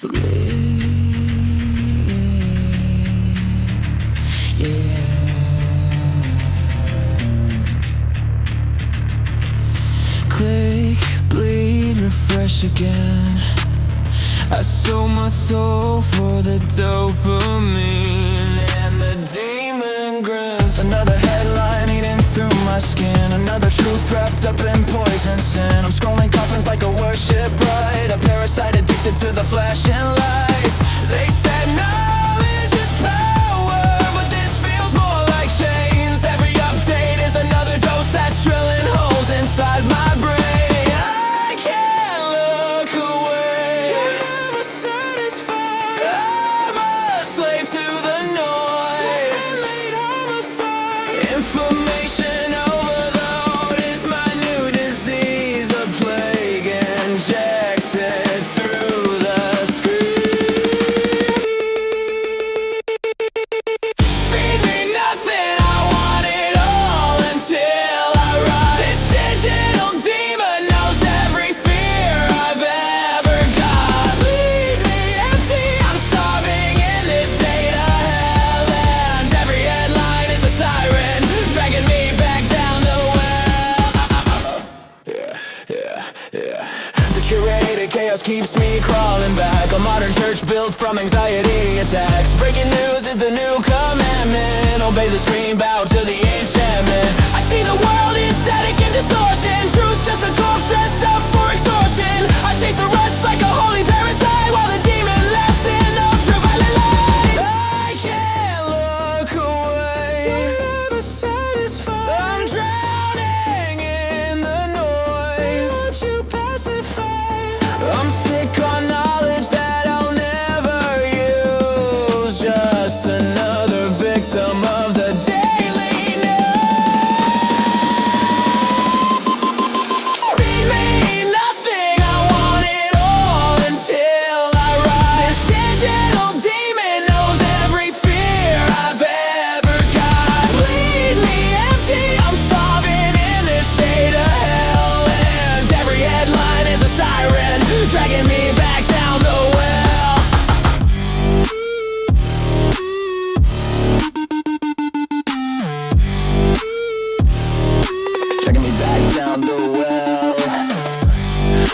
Yeah. Click, bleed, refresh again. I sold my soul for the dopamine and the demon grins. Another headline eating through my skin, another truth wrapped up in poison sin. I'm scrolling coffins like a worship rite, a parasite addicted to the flashing lights. They said knowledge is power, but this feels more like chains. Every update is another dose that's drilling holes inside my brain. I can't look away. You're never satisfied. I'm a slave to the noise. Late homicide. Information overload is my new disease, a plague injected through the screen. Feed me nothing, I want it all until I rot. This digital demon knows every fear I've ever got. Leave me empty, I'm starving in this data hell, and every headline is a siren dragging me back down the well. The curated chaos keeps me crawling back. A modern church built from anxiety attacks. Breaking news is the new commandment. Obey the screen, bow to the enchantment. I see the world is static and distortion. Truth's just a corpse dressed up for extortion. I chase the rush like a holy parasite, while the demon laughs in ultraviolet light. I can't look away. You're never satisfied. I'm drowning in the noise. Won't you pacify? I'm sick on knowledge that I'll never use. Just another victim of the daily news. Feed me nothing, I want it all until I rot. This digital demon knows every fear I've ever got. Bleed me empty, I'm starving in this state of hell, and every headline is a siren dragging me back down the well. Dragging me back down the well.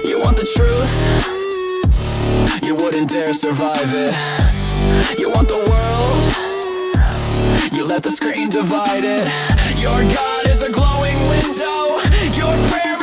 You want the truth? You wouldn't dare survive it. You want the world? You let the screen divide it. Your God is a glowing window. Your prayer